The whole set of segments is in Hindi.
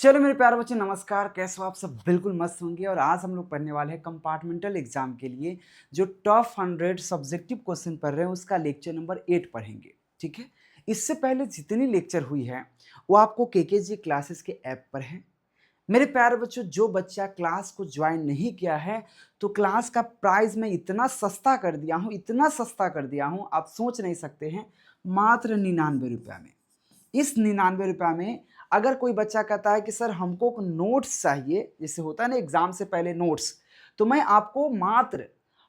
चलो मेरे प्यारे बच्चे, नमस्कार। कैसे हो आप सब? बिल्कुल मस्त होंगे। और आज हम लोग पढ़ने वाले हैं कंपार्टमेंटल एग्जाम के लिए जो टॉप 100 सब्जेक्टिव क्वेश्चन पढ़ रहे हैं उसका लेक्चर नंबर 8 पढ़ेंगे। ठीक है। इससे पहले जितनी लेक्चर हुई है वो आपको केकेजी क्लासेस के ऐप पर है। मेरे प्यारे बच्चों, जो बच्चा क्लास को ज्वाइन नहीं किया है तो क्लास का प्राइस मैं इतना सस्ता कर दिया हूँ, इतना सस्ता कर दिया हूँ, आप सोच नहीं सकते हैं। मात्र 99 रुपया में। इस 99 रुपया में अगर कोई बच्चा कहता है कि सर हमको नोट्स चाहिए, जैसे होता है ना एग्जाम से पहले नोट्स, तो मैं आपको मात्र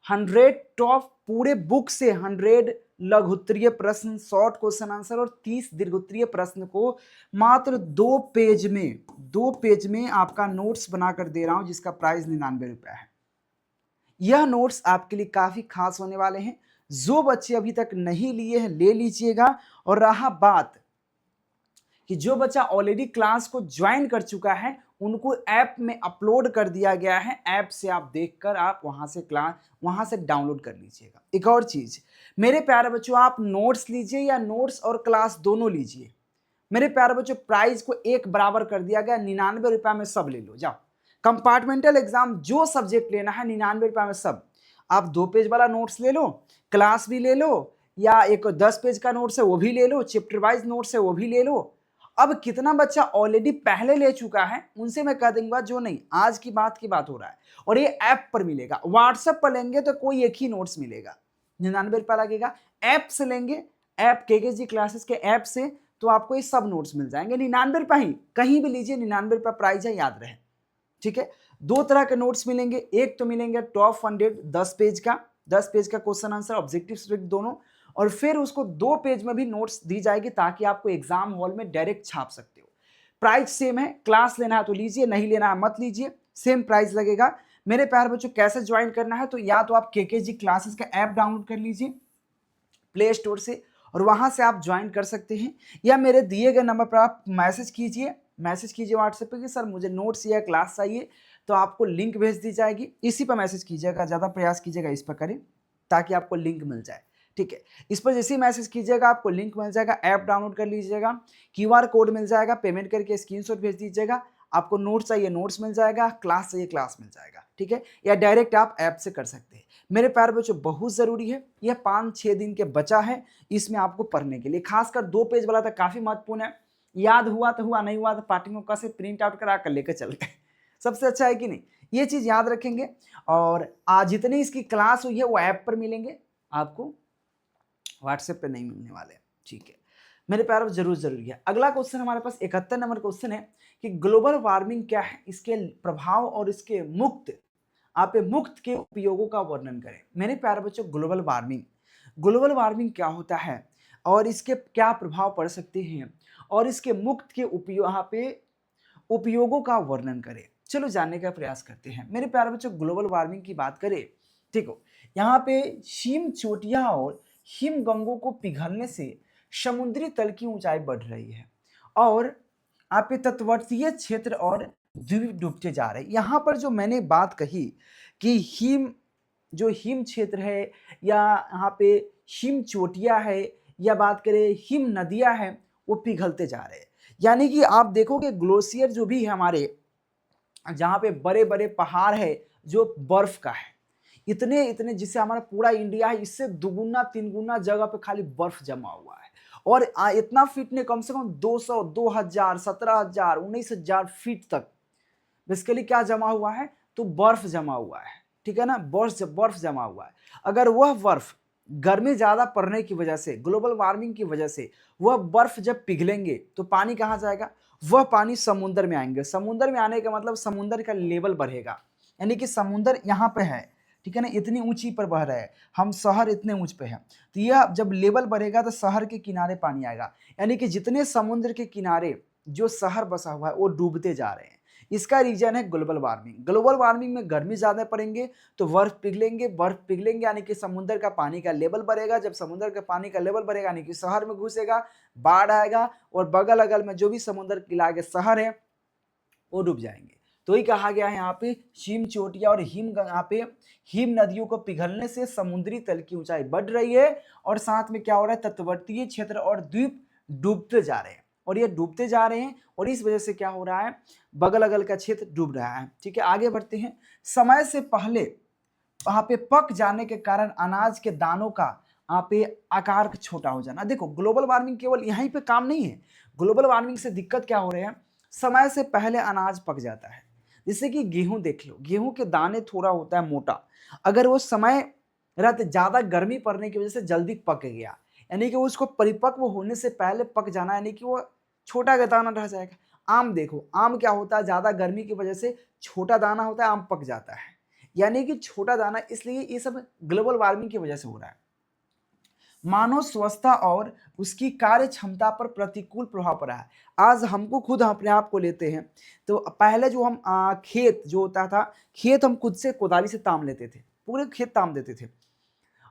100 टॉप पूरे बुक से 100 लघु उत्तरीय प्रश्न, शॉर्ट क्वेश्चन आंसर और 30 दीर्घ उत्तरीय प्रश्न को मात्र 2 पेज में आपका नोट्स बनाकर दे रहा हूं, जिसका प्राइस 99 रुपया है। यह नोट्स आपके लिए काफी खास होने वाले हैं। जो बच्चे अभी तक नहीं लिए हैं ले लीजिएगा। और रहा बात कि जो बच्चा ऑलरेडी क्लास को ज्वाइन कर चुका है उनको ऐप में अपलोड कर दिया गया है। ऐप से आप देखकर आप वहां से डाउनलोड कर लीजिएगा। एक और चीज मेरे प्यारे बच्चों, आप नोट्स लीजिए या नोट्स और क्लास दोनों लीजिए। मेरे प्यारे बच्चों, प्राइस को एक बराबर कर दिया गया। 99 रुपया में सब ले लो, जाओ। कंपार्टमेंटल एग्जाम जो सब्जेक्ट लेना है 99 रुपया में सब। आप 2 पेज वाला नोट्स ले लो, क्लास भी ले लो, या एक 10 पेज का नोट्स है वो भी ले लो, चैप्टर वाइज नोट्स है वो भी ले लो। अब कितना बच्चा ऑलरेडी पहले ले चुका है उनसे मैं कह दूंगा, जो नहीं, आज की बात हो रहा है। और ये ऐप पर मिलेगा। व्हाट्सएप पर लेंगे तो कोई एक ही नोट्स मिलेगा, 99 रुपया लगेगा। ऐप से लेंगे, ऐप केकेजी क्लासेस के ऐप से, तो आपको ये सब नोट्स मिल जाएंगे 99 रुपया ही। कहीं भी लीजिए 99 रुपया प्राइस है, याद रहे। ठीक है। 2 तरह के नोट्स मिलेंगे। एक तो मिलेंगे टॉप 100 10 पेज का क्वेश्चन आंसर, ऑब्जेक्टिव दोनों। और फिर उसको 2 पेज में भी नोट्स दी जाएगी ताकि आपको एग्जाम हॉल में डायरेक्ट छाप सकते हो। प्राइस सेम है। क्लास लेना है तो लीजिए, नहीं लेना है मत लीजिए, सेम प्राइस लगेगा। मेरे प्यारे बच्चों, कैसे ज्वाइन करना है? तो या तो आप केकेजी क्लासेस का ऐप डाउनलोड कर लीजिए प्ले स्टोर से और वहां से आप ज्वाइन कर सकते हैं, या मेरे दिए गए नंबर पर आप मैसेज कीजिए व्हाट्सएप पे कि सर मुझे नोट्स या क्लास चाहिए, तो आपको लिंक भेज दी जाएगी। इसी पर मैसेज कीजिएगा, ज़्यादा प्रयास कीजिएगा इस पर करें ताकि आपको लिंक मिल जाए। ठीक है। इस पर जैसे ही मैसेज कीजिएगा आपको लिंक मिल जाएगा, ऐप डाउनलोड कर लीजिएगा, क्यूआर कोड मिल जाएगा, पेमेंट करके स्क्रीनशॉट भेज दीजिएगा। आपको नोट्स चाहिए नोट्स मिल जाएगा, क्लास चाहिए क्लास मिल जाएगा। ठीक है। या डायरेक्ट आप ऐप से कर सकते हैं। मेरे प्यारे बच्चों, बहुत ज़रूरी है, यह 5-6 दिन के बचा है इसमें आपको पढ़ने के लिए। खासकर 2 पेज वाला तो काफ़ी महत्वपूर्ण है। याद हुआ तो हुआ, नहीं हुआ तो पार्टी मौका से प्रिंट आउट करा कर लेकर चल गए, सबसे अच्छा है कि नहीं? ये चीज़ याद रखेंगे। और आज जितनी इसकी क्लास हुई है वो ऐप पर मिलेंगे, आपको व्हाट्सएप पे नहीं मिलने वाले। ठीक है मेरे प्यारे, जरूरी है। अगला क्वेश्चन हमारे पास 71 नंबर क्वेश्चन है कि ग्लोबल वार्मिंग क्या है, इसके प्रभाव और इसके मुक्त के उपयोगों का वर्णन करें। मेरे प्यारे बच्चों, ग्लोबल वार्मिंग क्या होता है और इसके क्या प्रभाव पड़ सकते हैं और इसके मुक्त के उपयोगों का वर्णन करें। चलो जानने का प्रयास करते हैं। मेरे प्यारे बच्चों, ग्लोबल वार्मिंग की बात करें, ठीक हो, यहाँ पे हिम चोटियां और हिमगंगों को पिघलने से समुद्री तल की ऊंचाई बढ़ रही है और आप ये तटवर्तीय क्षेत्र और द्वीप डूबते जा रहे हैं। यहाँ पर जो मैंने बात कही कि हिम क्षेत्र है, या यहाँ पे हिम चोटियां है, या बात करें हिम नदियां हैं, वो पिघलते जा रहे हैं। यानी कि आप देखोगे ग्लेशियर जो भी है हमारे, जहाँ पे बड़े बड़े पहाड़ है जो बर्फ का है, इतने इतने, जिससे हमारा पूरा इंडिया है इससे 2 गुना 3 गुना जगह पे खाली बर्फ जमा हुआ है। और इतना फीट ने कम से कम 200 2000 17,000 19,000 फीट तक बेसिकली क्या जमा हुआ है, तो बर्फ जमा हुआ है। ठीक है ना, बर्फ जमा हुआ है। अगर वह बर्फ गर्मी ज्यादा पड़ने की वजह से, ग्लोबल वार्मिंग की वजह से वह बर्फ जब पिघलेंगे तो पानी कहाँ जाएगा? वह पानी समुद्र में आएंगे। समुद्र में आने का मतलब समुद्र का लेवल बढ़ेगा। यानी कि समुद्र यहाँ पे है, ठीक है ना, इतनी ऊंची पर बह रहा है, हम शहर इतने ऊंच पे हैं, तो यह जब लेवल बढ़ेगा तो शहर के किनारे पानी आएगा। यानी कि जितने समुद्र के किनारे जो शहर बसा हुआ है वो डूबते जा रहे हैं। इसका रीजन है ग्लोबल वार्मिंग। ग्लोबल वार्मिंग में गर्मी ज्यादा पड़ेंगे तो बर्फ पिघलेंगे यानी कि समुद्र का पानी का लेवल बढ़ेगा। जब समुद्र का पानी का लेवल बढ़ेगा यानी कि शहर में घुसेगा, बाढ़ आएगा और बगल अगल में जो भी समुद्र के इलाके शहर है वो डूब जाएंगे। तो ही कहा गया है यहाँ पे हिम चोटियां और यहाँ पे हिम नदियों को पिघलने से समुद्री तल की ऊंचाई बढ़ रही है और साथ में क्या हो रहा है, तटवर्तीय क्षेत्र और द्वीप डूबते जा रहे हैं। और ये डूबते जा रहे हैं और इस वजह से क्या हो रहा है, बगल अगल का क्षेत्र डूब रहा है। ठीक है, आगे बढ़ते हैं। समय से पहले वहां पे पक जाने के कारण अनाज के दानों का वहां पे आकार छोटा हो जाना। देखो ग्लोबल वार्मिंग केवल यहीं पे काम नहीं है, ग्लोबल वार्मिंग से दिक्कत क्या हो रहे हैं, समय से पहले अनाज पक जाता है। जैसे कि गेहूं देख लो, गेहूं के दाने थोड़ा होता है मोटा, अगर वो समय रहते ज्यादा गर्मी पड़ने की वजह से जल्दी पक गया, यानी कि उसको परिपक्व होने से पहले पक जाना, यानी कि वो छोटा दाना रह जाएगा। आम देखो, आम क्या होता है, ज्यादा गर्मी की वजह से छोटा दाना होता है, आम पक जाता है, यानी कि छोटा दाना। इसलिए ये सब ग्लोबल वार्मिंग की वजह से हो रहा है। मानव स्वस्थता और उसकी कार्य क्षमता पर प्रतिकूल प्रभाव पड़ा है। आज हमको खुद अपने आप को लेते हैं तो पहले जो हम खेत जो होता था, खेत हम खुद से कोदाली से ताम लेते थे, पूरे खेत ताम देते थे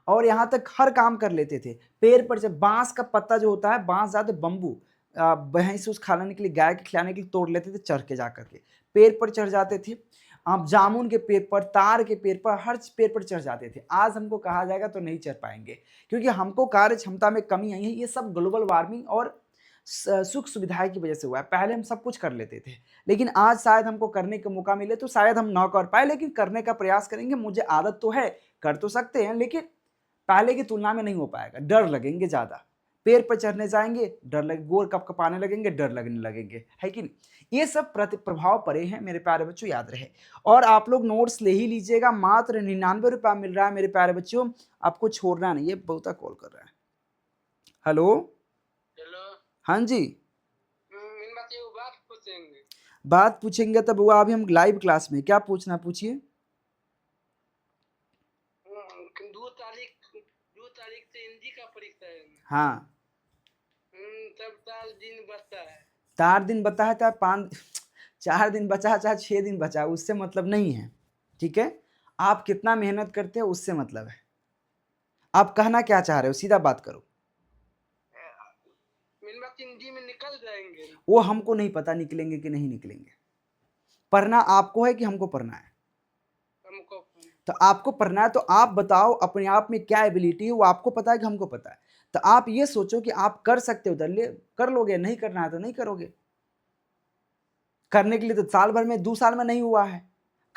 और यहाँ तक हर काम कर लेते थे। पेड़ पर जब बांस का पत्ता जो होता है, बांस ज्यादा बम्बू भैंस उस खाने के लिए, गाय के खिलाने के लिए तोड़ लेते थे, चढ़ के जा करके पेड़ पर चढ़ जाते थे। आप जामुन के पेड़ पर, तार के पेड़ पर, हर पेड़ पर चढ़ जाते थे। आज हमको कहा जाएगा तो नहीं चढ़ पाएंगे, क्योंकि हमको कार्य क्षमता में कमी आई है। ये सब ग्लोबल वार्मिंग और सुख सुविधाएं की वजह से हुआ है। पहले हम सब कुछ कर लेते थे, लेकिन आज शायद हमको करने का मौका मिले तो शायद हम ना कर पाए, लेकिन करने का प्रयास करेंगे। मुझे आदत तो है, कर तो सकते हैं, लेकिन पहले की तुलना में नहीं हो पाएगा, डर लगेंगे ज्यादा। पेड़ पर चढ़ने जाएंगे डर लगे, गोर कप कपाने लगेंगे, डर लगने लगेंगे, है कि नहीं। ये सब प्रभाव पड़े हैं मेरे प्यारे बच्चों, याद रहे। और आप लोग नोट्स ले ही लीजिएगा, मात्र 99 रुपया मिल रहा है मेरे प्यारे बच्चों, आपको छोड़ना नहीं। ये बहुत कॉल कर रहा है। हेलो हेलो, हाँ जी, बात पूछेंगे। बात पूछेंगे तब हुआ, अभी हम लाइव क्लास में, क्या पूछना पूछिए। 2 तारीख से हिंदी का परीक्षा है। हाँ, तब 4 दिन बचता है। 4 दिन बता है, चाहे 5 4 दिन बचा, चाहे 6 दिन बचा, उससे मतलब नहीं है। ठीक है, आप कितना मेहनत करते हो उससे मतलब है। आप कहना क्या चाह रहे हो, सीधा बात करो। हिंदी में निकल जाएंगे। वो हमको नहीं पता निकलेंगे कि नहीं निकलेंगे, पढ़ना आपको है कि हमको पढ़ना है। हमको तो आपको पढ़ना है तो आप बताओ अपने आप में क्या एबिलिटी है, वो आपको पता है कि हमको पता है। तो आप ये सोचो कि आप कर सकते हो, कर लोगे, नहीं करना है तो नहीं करोगे। करने के लिए तो साल भर में, 2 साल में नहीं हुआ है।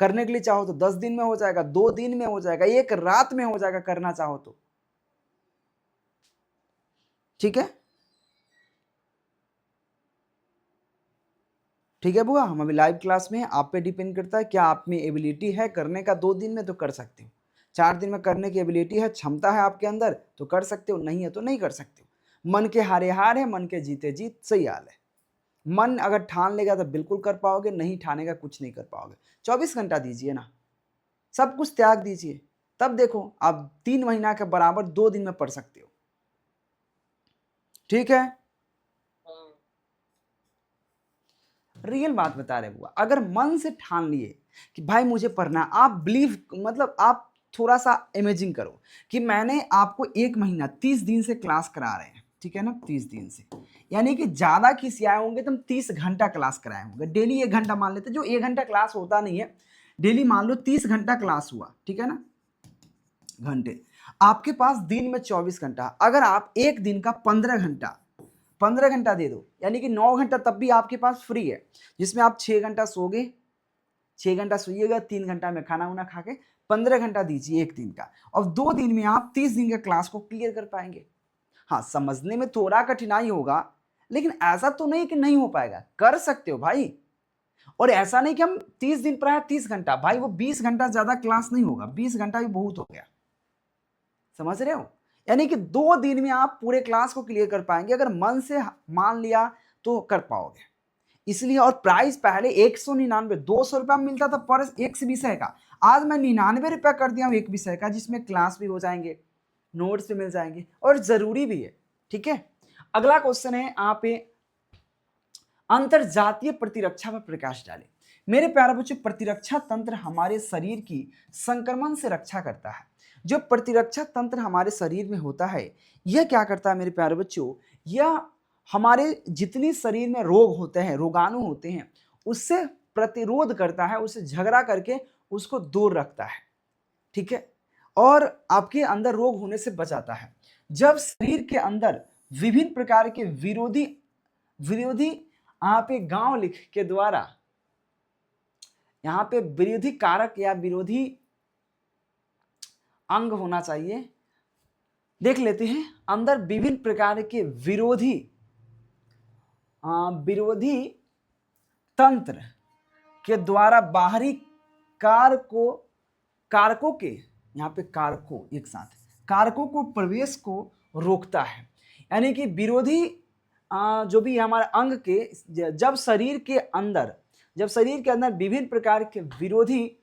करने के लिए चाहो तो 10 दिन में हो जाएगा, 2 दिन में हो जाएगा, 1 रात में हो जाएगा, करना चाहो तो। ठीक है, ठीक है बुआ, हम अभी लाइव क्लास में हैं, आप पे डिपेंड करता है क्या आप में एबिलिटी है करने का। 2 दिन में तो कर सकते हो, 4 दिन में करने की एबिलिटी है, क्षमता है आपके अंदर तो कर सकते हो, नहीं है तो नहीं कर सकते हो। मन के हारे हार है, मन के जीते जीत, सही हाल है। मन अगर ठान लेगा तो बिल्कुल कर पाओगे, नहीं ठानेगा कुछ नहीं कर पाओगे। 24 घंटा दीजिए ना, सब कुछ त्याग दीजिए, तब देखो आप 3 महीना के बराबर 2 दिन में पढ़ सकते हो। ठीक है, रियल बात बता रहे बुआ। अगर मन से ठान लिए कि भाई मुझे पढ़ना, आप बिलीव, मतलब आप थोड़ा सा इमेजिन करो कि मैंने आपको 1 महीना 30 दिन से क्लास करा रहे हैं, ठीक है ना, 30 दिन से, यानी कि ज्यादा खिसियाए होंगे तो हम 30 घंटा क्लास कराए होंगे। डेली 1 घंटा मान लेते, जो 1 घंटा क्लास होता नहीं है, डेली मान लो 30 घंटा क्लास हुआ, ठीक है ना, घंटे। आपके पास दिन में 24 घंटा, अगर आप एक दिन का 15 घंटा दे दो, यानी कि 9 घंटा तब भी आपके पास फ्री है, जिसमें आप 6 घंटा सोगे, 6 घंटा सोइएगा, 3 घंटा में खाना वाना खा के 15 घंटा दीजिए एक दिन का, और 2 दिन में आप 30 दिन का क्लास को क्लियर कर पाएंगे। हाँ, समझने में थोड़ा कठिनाई होगा, लेकिन ऐसा तो नहीं कि नहीं हो पाएगा, कर सकते हो भाई। और ऐसा नहीं कि हम 30 दिन पढ़ाए 30 घंटा, भाई वो 20 घंटा ज्यादा क्लास नहीं होगा, 20 घंटा भी बहुत हो गया, समझ रहे हो। यानी कि 2 दिन में आप पूरे क्लास को क्लियर कर पाएंगे, अगर मन से मान लिया तो कर पाओगे। इसलिए, और प्राइस पहले 199 200 रुपया मिलता था पर एक विषय का, आज मैं 99 रुपया कर दिया हूँ एक विषय का, जिसमें क्लास भी हो जाएंगे, नोट्स भी मिल जाएंगे, और जरूरी भी है। ठीक है, अगला क्वेश्चन है आप अंतरजातीय प्रतिरक्षा पर प्रकाश डालें। मेरे प्यारे बच्चों, प्रतिरक्षा तंत्र हमारे शरीर की संक्रमण से रक्षा करता है। जो प्रतिरक्षा तंत्र हमारे शरीर में होता है, यह क्या करता है मेरे प्यारे बच्चों, यह हमारे जितनी शरीर में रोग होते हैं, रोगाणु होते हैं, उससे प्रतिरोध करता है, उससे झगड़ा करके उसको दूर रखता है। ठीक है, और आपके अंदर रोग होने से बचाता है। जब शरीर के अंदर विभिन्न प्रकार के विरोधी विरोधी यहाँ पे गांव लिख के द्वारा, यहाँ पे विरोधी कारक या विरोधी अंग होना चाहिए। देख लेते हैं, अंदर विभिन्न प्रकार के विरोधी तंत्र के द्वारा बाहरी कारकों के, यहाँ पे कारकों एक साथ, कारकों को प्रवेश को रोकता है। यानी कि विरोधी जो भी हमारे अंग के, जब शरीर के अंदर विभिन्न प्रकार के विरोधी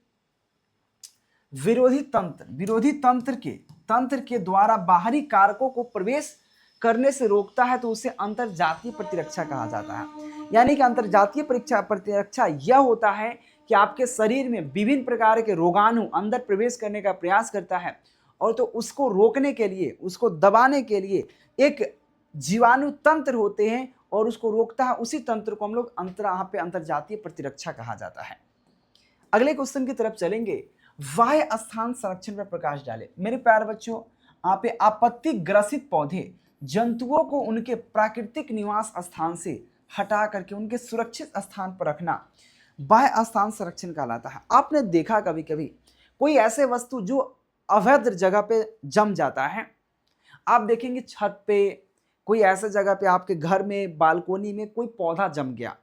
तंत्र के द्वारा बाहरी कारकों को प्रवेश करने से रोकता है, तो उसे अंतरजातीय प्रतिरक्षा कहा जाता है। यानी कि अंतरजातीय प्रतिरक्षा यह होता है कि आपके शरीर में विभिन्न प्रकार के रोगाणु अंदर प्रवेश करने का प्रयास करता है, और तो उसको रोकने के लिए, उसको दबाने के लिए एक जीवाणु तंत्र होते हैं और उसको रोकता है। उसी तंत्र को हम लोग यहाँ पे अंतरजातीय प्रतिरक्षा कहा जाता है। अगले क्वेश्चन की तरफ चलेंगे, बाह्य स्थान संरक्षण पर प्रकाश डाले। मेरे प्यारे बच्चों, यहाँ पे आपत्ति ग्रसित पौधे जंतुओं को उनके प्राकृतिक निवास स्थान से हटा करके उनके सुरक्षित स्थान पर रखना बाह्य स्थान संरक्षण कहलाता है। आपने देखा कभी कभी कोई ऐसे वस्तु जो अवैध जगह पे जम जाता है, आप देखेंगे छत पे, कोई ऐसे जगह पे, आपके घर में बालकोनी में कोई पौधा जम गया,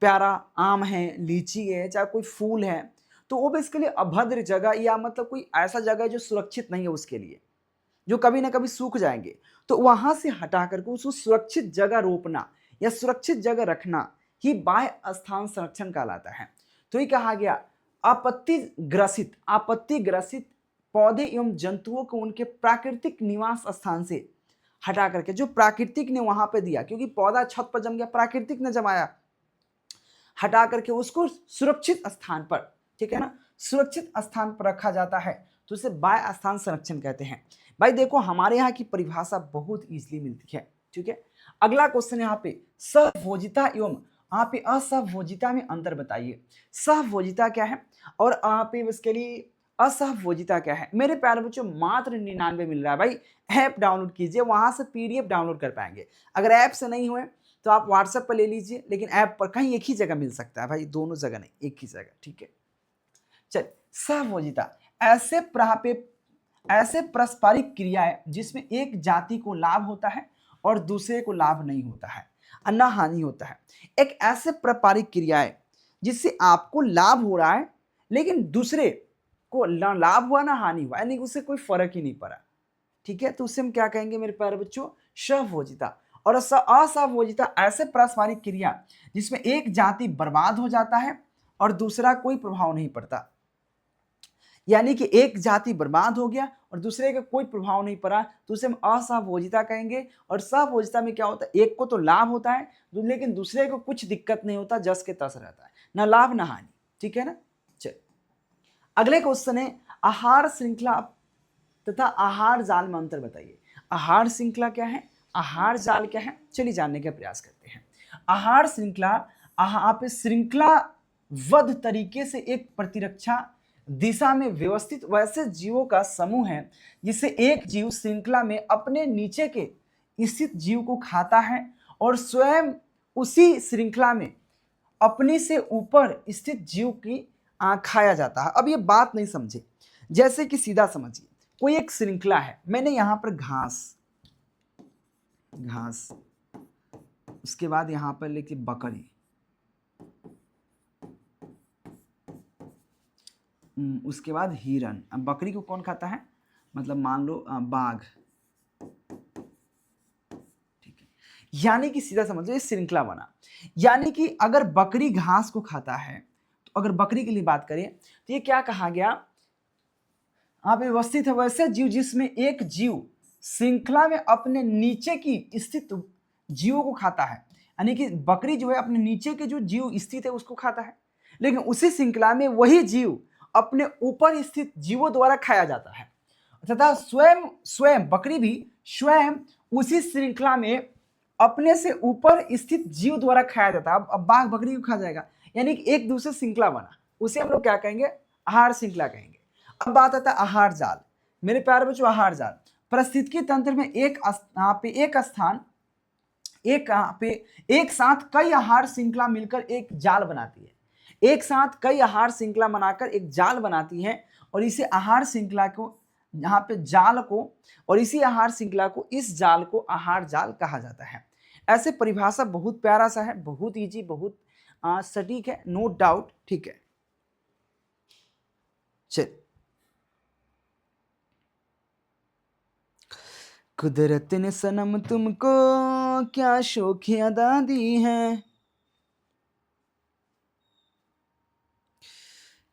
प्यारा आम है, लीची है, चाहे कोई फूल है, तो वो बेसिकली अभद्र जगह या मतलब कोई ऐसा जगह है जो सुरक्षित नहीं है उसके लिए, जो कभी ना कभी सूख जाएंगे, तो वहां से हटा करके उसको सुरक्षित जगह रोपना या सुरक्षित जगह रखना ही बाह्य स्थान संरक्षण कहलाता है। तो ये कहा गया आपत्ति ग्रसित पौधे एवं जंतुओं को उनके प्राकृतिक निवास स्थान से हटा करके, जो प्राकृतिक ने वहां पे दिया, क्योंकि पौधा छत पर जम गया, प्राकृतिक ने जमाया, हटा करके उसको सुरक्षित स्थान पर, ठीक है ना, सुरक्षित स्थान पर रखा जाता है, तो उसे बाह्य स्थान संरक्षण कहते हैं। भाई देखो, हमारे यहाँ की परिभाषा बहुत इजीली मिलती है, ठीक है। अगला क्वेश्चन यहाँ पे, सहभोजिता एवं यहाँ पे असहभोजिता में अंतर बताइए। सहभोजिता क्या है और यहाँ पे इसके लिए असहभोजिता क्या है। मेरे प्यारे बच्चों, मात्र 99 मिल रहा है भाई। ऐप डाउनलोड कीजिए, वहां से पीडीएफ डाउनलोड कर पाएंगे। अगर ऐप से नहीं हुए तो आप व्हाट्सएप पर ले लीजिए, लेकिन ऐप पर कहीं एक ही जगह मिल सकता है भाई, दोनों जगह नहीं, एक ही जगह, ठीक है। चल, सहभोजिता ऐसे पारस्परिक क्रियाएं जिसमें एक जाति को लाभ होता है और दूसरे को लाभ नहीं होता है, ना हानि होता है। एक ऐसे पारस्परिक क्रियाएं जिससे आपको लाभ हो रहा है लेकिन दूसरे को ना लाभ हुआ ना हानि हुआ, यानी उससे कोई फर्क ही नहीं पड़ा, ठीक है। तो उससे हम क्या कहेंगे मेरे प्यारे बच्चों, सहभोजिता। और असहभोजिता ऐसे पारस्परिक क्रिया जिसमें एक जाति बर्बाद हो जाता है और दूसरा कोई प्रभाव नहीं पड़ता। यानी कि एक जाति बर्बाद हो गया और दूसरे का कोई प्रभाव नहीं पड़ा, तो उसे हम असहभोजिता कहेंगे। और सहभोजिता में क्या होता है, एक को तो लाभ होता है लेकिन दूसरे को कुछ दिक्कत नहीं होता, जस के तस रहता है, ना लाभ ना हानि, ठीक है ना। चल, अगले क्वेश्चन है, आहार श्रृंखला तथा आहार जाल में अंतर बताइए। आहार श्रृंखला क्या है, आहार जाल क्या है, चलिए जानने का प्रयास करते हैं। आहार श्रृंखला, आप श्रृंखलाबद्ध तरीके से एक प्रतिरक्षा दिशा में व्यवस्थित वैसे जीवों का समूह है जिसे एक जीव श्रृंखला में अपने नीचे के स्थित जीव को खाता है और स्वयं उसी श्रृंखला में अपने से ऊपर स्थित जीव की खाया जाता है। अब ये बात नहीं समझे, जैसे कि सीधा समझिए, कोई एक श्रृंखला है, मैंने यहां पर घास, उसके बाद यहां पर लेके बकरी, उसके बाद हिरन। अब बकरी को कौन खाता है, मतलब मान लो बाघ, ठीक है। यानी कि सीधा समझ लो ये श्रृंखला बना। यानी कि अगर बकरी घास को खाता है, तो अगर बकरी के लिए बात करें तो ये क्या कहा गया, आप व्यवस्थित है वैसे जीव जिसमें एक जीव श्रृंखला में अपने नीचे की स्थित जीवों को खाता है। यानी कि बकरी जो है अपने नीचे के जो जीव स्थित है उसको खाता है, लेकिन उसी श्रृंखला में वही जीव अपने ऊपर स्थित जीवों द्वारा खाया जाता है, तथा स्वयं बकरी भी स्वयं उसी श्रृंखला में अपने से ऊपर स्थित जीव द्वारा खाया जाता है। अब बाघ बकरी को खा जाएगा, यानी कि एक दूसरे श्रृंखला बना, उसे हम लोग क्या कहेंगे, आहार श्रृंखला कहेंगे। अब बात आता है आहार जाल। मेरे प्यारे बच्चों, आहार जाल पारिस्थितिकी तंत्र में एक स्थान एक यहाँ पे एक साथ कई आहार श्रृंखला मिलकर एक जाल बनाती है। एक साथ कई आहार श्रृंखला बनाकर एक जाल बनाती है और इसे आहार श्रृंखला को यहाँ पे जाल को और इसी आहार श्रृंखला को इस जाल को आहार जाल कहा जाता है। ऐसे परिभाषा बहुत प्यारा सा है, बहुत इजी, बहुत सटीक है, नो डाउट। ठीक है, चल। कुदरत ने सनम तुमको क्या शौक अदा दी है,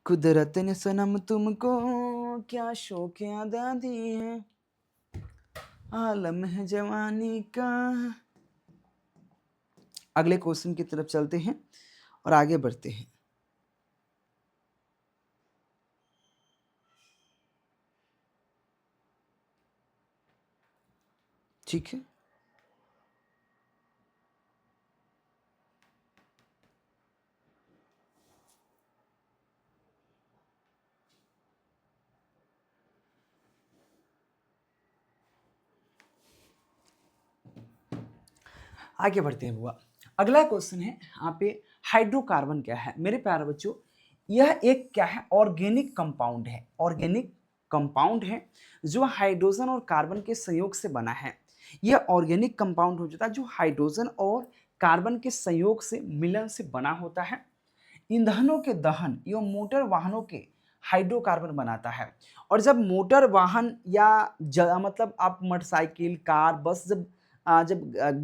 कुदरत ने सनम तुमको क्या शौक अदा दी है, आलम है जवानी का। अगले क्वेश्चन की तरफ चलते हैं और आगे बढ़ते हैं। ठीक है, आगे बढ़ते हैं बुआ। अगला क्वेश्चन है यहाँ पे हाइड्रोकार्बन क्या है। मेरे प्यारे बच्चों, यह एक क्या है, ऑर्गेनिक कंपाउंड है। ऑर्गेनिक कंपाउंड है जो हाइड्रोजन और कार्बन के संयोग से बना है। यह ऑर्गेनिक कंपाउंड हो जाता है जो हाइड्रोजन और कार्बन के संयोग से मिलन से बना होता है। ईंधनों के दहन एवं मोटर वाहनों के हाइड्रोकार्बन बनाता है। और जब मोटर वाहन या मतलब आप मोटरसाइकिल, कार, बस जब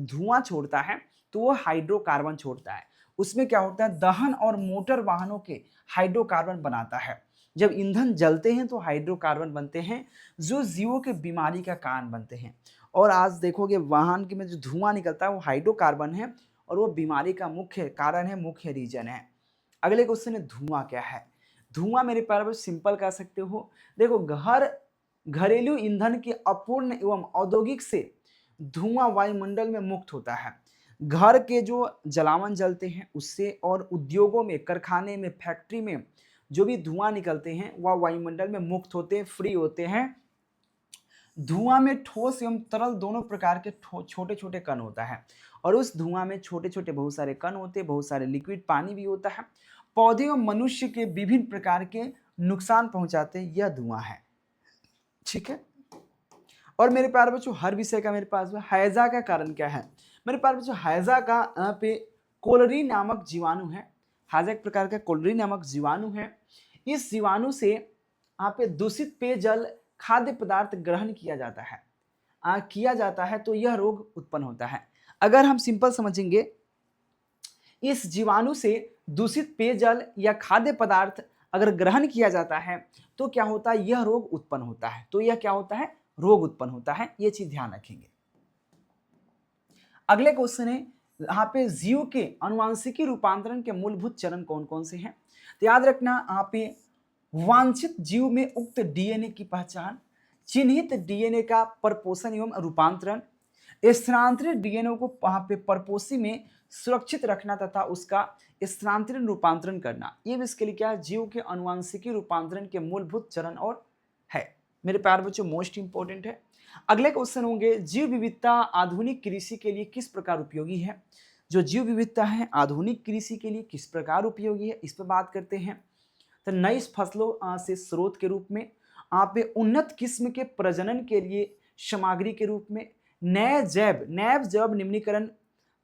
धुआं छोड़ता है तो वो हाइड्रोकार्बन छोड़ता है। उसमें क्या होता है, दहन और मोटर वाहनों के हाइड्रोकार्बन बनाता है। जब ईंधन जलते हैं तो हाइड्रोकार्बन बनते हैं जो जीवों के बीमारी का कारण बनते हैं। और आज देखोगे वाहन के में जो धुआं निकलता है वो हाइड्रोकार्बन है और वो बीमारी का मुख्य कारण है, मुख्य रीजन है। अगले क्वेश्चन है धुआं क्या है। धुआं मेरे प्यारे बच्चों सिंपल कह सकते हो। देखो, घरेलू ईंधन के अपूर्ण एवं औद्योगिक से धुआं वायुमंडल में मुक्त होता है। घर के जो जलावन जलते हैं उससे और उद्योगों में, कारखाने में, फैक्ट्री में जो भी धुआं निकलते हैं वह वायुमंडल में मुक्त होते हैं, फ्री होते हैं। धुआं में ठोस एवं तरल दोनों प्रकार के छोटे छोटे कण होता है और उस धुआं में छोटे छोटे बहुत सारे कण होते हैं, बहुत सारे लिक्विड पानी भी होता है। पौधे एवं मनुष्य के विभिन्न प्रकार के नुकसान पहुंचाते हैं, यह धुआं है। ठीक है, और मेरे प्यारे बच्चों हर विषय का मेरे पास हैजा का कारण क्या है। मेरे प्यारे बच्चों हैजा का यहाँ पे कोलरी नामक जीवाणु है। हैजा एक प्रकार का कोलरी नामक जीवाणु है। इस जीवाणु से यहाँ पे दूषित पेयजल, खाद्य पदार्थ ग्रहण किया जाता है तो यह रोग उत्पन्न होता है। अगर हम सिंपल समझेंगे, इस जीवाणु से दूषित पेयजल या खाद्य पदार्थ अगर ग्रहण किया जाता है तो क्या होता है, यह रोग उत्पन्न होता है। तो यह क्या होता है, रोग उत्पन्न होता है। ये चीज ध्यान रखेंगे। अगले क्वेश्चन है यहाँ पे जीव के अनुवांशिकी रूपांतरण के मूलभूत चरण कौन कौन से हैं। तो याद रखना, यहाँ पे वांछित जीव में उक्त डीएनए की पहचान, चिन्हित डीएनए का परपोषण एवं रूपांतरण, स्थानांतरित डीएनए को वहां पे परपोषी में सुरक्षित रखना तथा उसका स्थानांतरण रूपांतरण करना, ये भी इसके लिए क्या है, जीव के अनुवांशिकी रूपांतरण के मूलभूत चरण और है। मेरे प्यारे बच्चों मोस्ट इंपॉर्टेंट है। अगले क्वेश्चन होंगे, जीव विविधता आधुनिक कृषि के लिए किस प्रकार उपयोगी है। जो जीव विविधता है आधुनिक कृषि के लिए किस प्रकार उपयोगी है, इस पर बात करते हैं। तो नई फसलों से स्रोत के रूप में, आप उन्नत किस्म के प्रजनन के लिए सामग्री के रूप में, नए जैव निम्नीकरण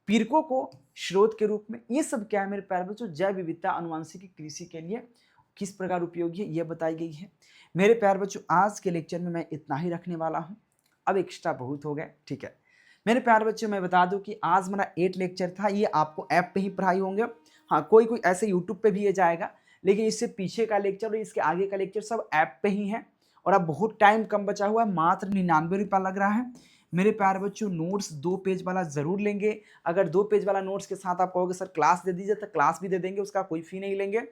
पीड़कों को स्रोत के रूप में, ये सब क्या है मेरे प्यारे बच्चों, जैव विविधता अनुवांशिकी कृषि के लिए किस प्रकार उपयोगी है, यह बताई गई है। मेरे प्यारे बच्चों आज के लेक्चर में मैं इतना ही रखने वाला हूँ, अब एक्स्ट्रा बहुत हो गया। ठीक है मेरे प्यारे बच्चों, मैं बता दूं कि आज मेरा 8 लेक्चर था, ये आपको ऐप पे ही पढ़ाई होंगे। हाँ, कोई ऐसे यूट्यूब पे भी ये जाएगा, लेकिन इससे पीछे का लेक्चर और इसके आगे का लेक्चर सब ऐप पे ही है। और अब बहुत टाइम कम बचा हुआ है, मात्र 99 रुपया लग रहा है। मेरे प्यारे बच्चों नोट्स 2 पेज वाला ज़रूर लेंगे। अगर 2 पेज वाला नोट्स के साथ आप कहोगे सर क्लास दे दीजिए, तो क्लास भी दे देंगे, उसका कोई फ़ी नहीं लेंगे।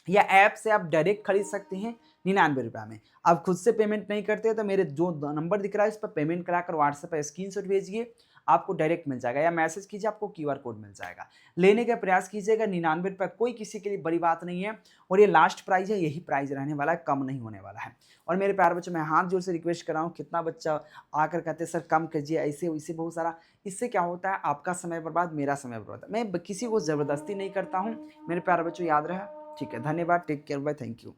या ऐप से आप डायरेक्ट खरीद सकते हैं 99 रुपये में। आप खुद से पेमेंट नहीं करते तो मेरे जो नंबर दिख रहा है इस पर पेमेंट कराकर व्हाट्सएप पर स्क्रीनशॉट भेजिए, आपको डायरेक्ट मिल जाएगा, या मैसेज कीजिए आपको QR कोड मिल जाएगा। लेने का प्रयास कीजिएगा, 99 रुपये कोई किसी के लिए बड़ी बात नहीं है, और ये लास्ट प्राइस है, यही प्राइस रहने वाला है, कम नहीं होने वाला है। और मेरे प्यारे बच्चों, मैं हाथ जोड़ से रिक्वेस्ट कर रहा हूँ, कितना बच्चा आकर कहते हैं सर कम कीजिए, ऐसे वैसे बहुत सारा, इससे क्या होता है आपका समय बर्बाद, मेरा समय बर्बाद। मैं किसी को ज़बरदस्ती नहीं करता हूँ मेरे प्यारे बच्चों, याद रहा। ठीक है, धन्यवाद, take care, bye, thank you.